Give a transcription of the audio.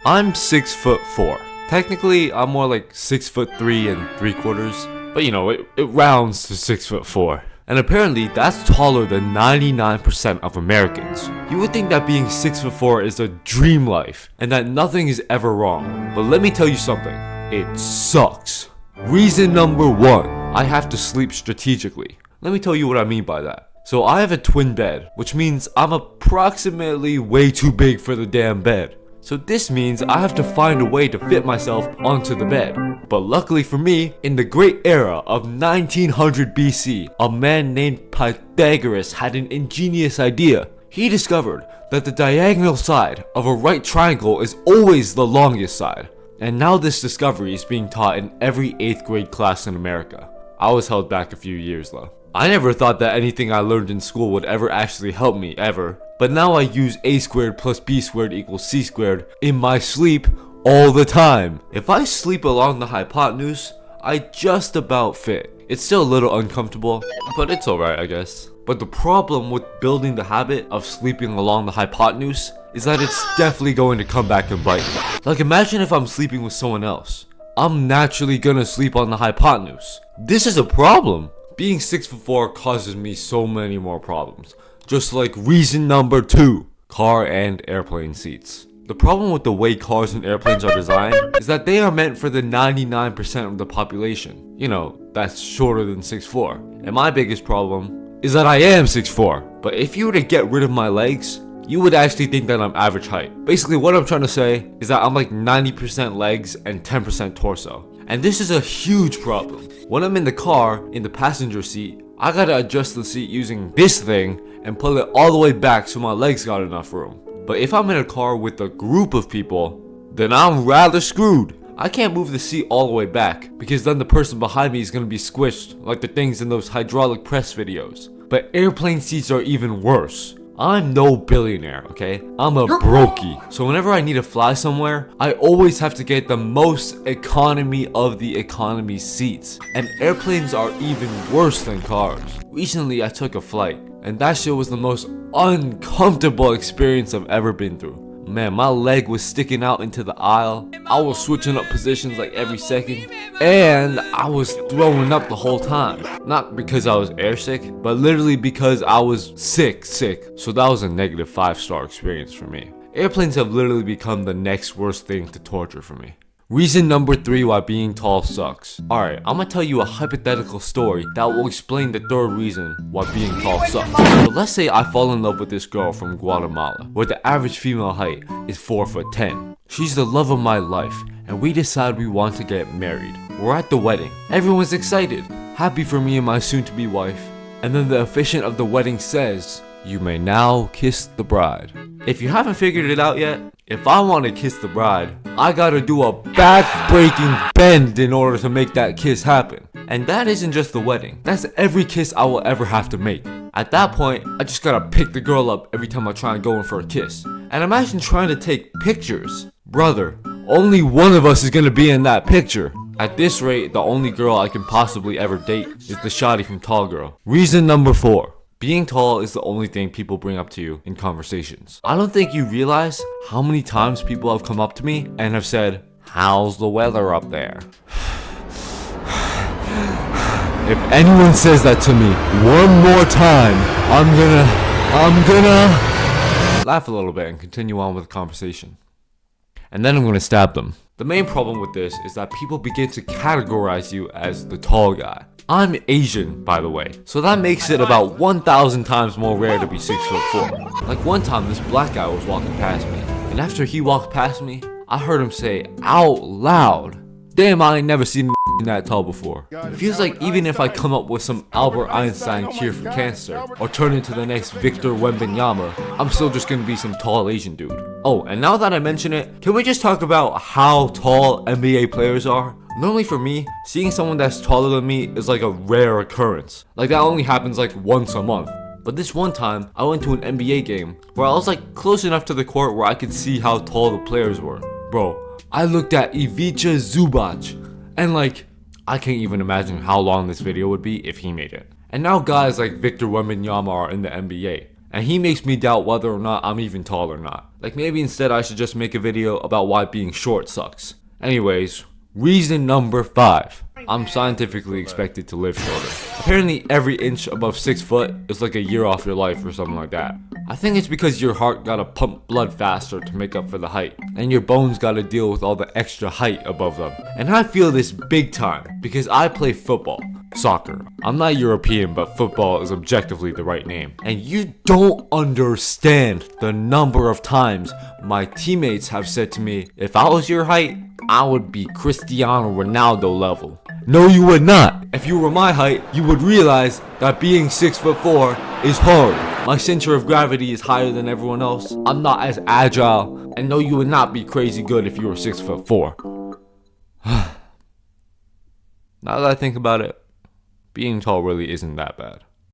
I'm 6'4". Technically, I'm more like 6'3 and 3/4, but you know, it rounds to 6'4". And apparently, that's taller than 99% of Americans. You would think that being 6'4" is a dream life, and that nothing is ever wrong. But let me tell you something, it sucks. Reason number 1, I have to sleep strategically. Let me tell you what I mean by that. So I have a twin bed, which means I'm approximately way too big for the damn bed. So this means I have to find a way to fit myself onto the bed. But luckily for me, in the great era of 1900 BC, a man named Pythagoras had an ingenious idea. He discovered that the diagonal side of a right triangle is always the longest side. And now this discovery is being taught in every 8th grade class in America. I was held back a few years though. I never thought that anything I learned in school would ever actually help me, ever. But now I use a squared plus b squared equals c squared in my sleep all the time. If I sleep along the hypotenuse, I just about fit. It's still a little uncomfortable, but it's alright I guess. But the problem with building the habit of sleeping along the hypotenuse is that it's definitely going to come back and bite me. Like imagine if I'm sleeping with someone else. I'm naturally gonna sleep on the hypotenuse. This is a problem. Being 6'4" causes me so many more problems. Just like reason number 2, car and airplane seats. The problem with the way cars and airplanes are designed is that they are meant for the 99% of the population. You know, that's shorter than 6'4". And my biggest problem is that I am 6'4". But if you were to get rid of my legs, you would actually think that I'm average height. Basically what I'm trying to say is that I'm like 90% legs and 10% torso. And this is a huge problem. When I'm in the car, in the passenger seat, I gotta adjust the seat using this thing and pull it all the way back so my legs got enough room. But if I'm in a car with a group of people, then I'm rather screwed. I can't move the seat all the way back because then the person behind me is gonna be squished like the things in those hydraulic press videos. But airplane seats are even worse. I'm no billionaire, okay? I'm a brokey. So whenever I need to fly somewhere, I always have to get the most economy of the economy seats. And airplanes are even worse than cars. Recently, I took a flight, and that shit was the most uncomfortable experience I've ever been through. Man, my leg was sticking out into the aisle. I was switching up positions like every second. And I was throwing up the whole time. Not because I was airsick, but literally because I was sick. So that was a negative 5-star experience for me. Airplanes have literally become the next worst thing to torture for me. Reason number 3 why being tall sucks. Alright, I'm gonna tell you a hypothetical story that will explain the 3rd reason why being tall sucks. So let's say I fall in love with this girl from Guatemala, where the average female height is 4'10". She's the love of my life, and we decide we want to get married. We're at the wedding. Everyone's excited, happy for me and my soon-to-be wife. And then the officiant of the wedding says, "You may now kiss the bride." If you haven't figured it out yet, if I want to kiss the bride, I gotta do a back-breaking bend in order to make that kiss happen. And that isn't just the wedding, that's every kiss I will ever have to make. At that point, I just gotta pick the girl up every time I try and go in for a kiss. And imagine trying to take pictures. Brother, only one of us is gonna be in that picture. At this rate, the only girl I can possibly ever date is the shawty from Tall Girl. Reason number 4. Being tall is the only thing people bring up to you in conversations. I don't think you realize how many times people have come up to me and have said, "How's the weather up there?" If anyone says that to me one more time, I'm gonna laugh a little bit and continue on with the conversation. And then I'm gonna stab them. The main problem with this is that people begin to categorize you as the tall guy. I'm Asian, by the way, so that makes it about 1,000 times more rare to be 6'4". Like one time this black guy was walking past me, and after he walked past me, I heard him say out loud, "Damn, I ain't never seen that tall before." It feels like even if I come up with some Albert Einstein cure for cancer, or turn into the next Victor Wembanyama, I'm still just gonna be some tall Asian dude. Oh, and now that I mention it, can we just talk about how tall NBA players are? Normally for me, seeing someone that's taller than me is like a rare occurrence. Like that only happens like once a month. But this one time, I went to an NBA game where I was like close enough to the court where I could see how tall the players were. Bro, I looked at Ivica Zubac and like, I can't even imagine how long this video would be if he made it. And now guys like Victor Wembanyama are in the NBA, and he makes me doubt whether or not I'm even tall or not. Like maybe instead I should just make a video about why being short sucks. Anyways, reason number 5. I'm scientifically expected to live shorter. Apparently every inch above 6 foot is like a year off your life or something like that. I think it's because your heart gotta pump blood faster to make up for the height, and your bones gotta deal with all the extra height above them. And I feel this big time because I play football. Soccer. I'm not European, but football is objectively the right name. And you don't understand the number of times my teammates have said to me, if I was your height, I would be Cristiano Ronaldo level. No, you would not. If you were my height, you would realize that being 6'4" is hard. My center of gravity is higher than everyone else. I'm not as agile. And no, you would not be crazy good if you were 6'4". Now that I think about it, being tall really isn't that bad.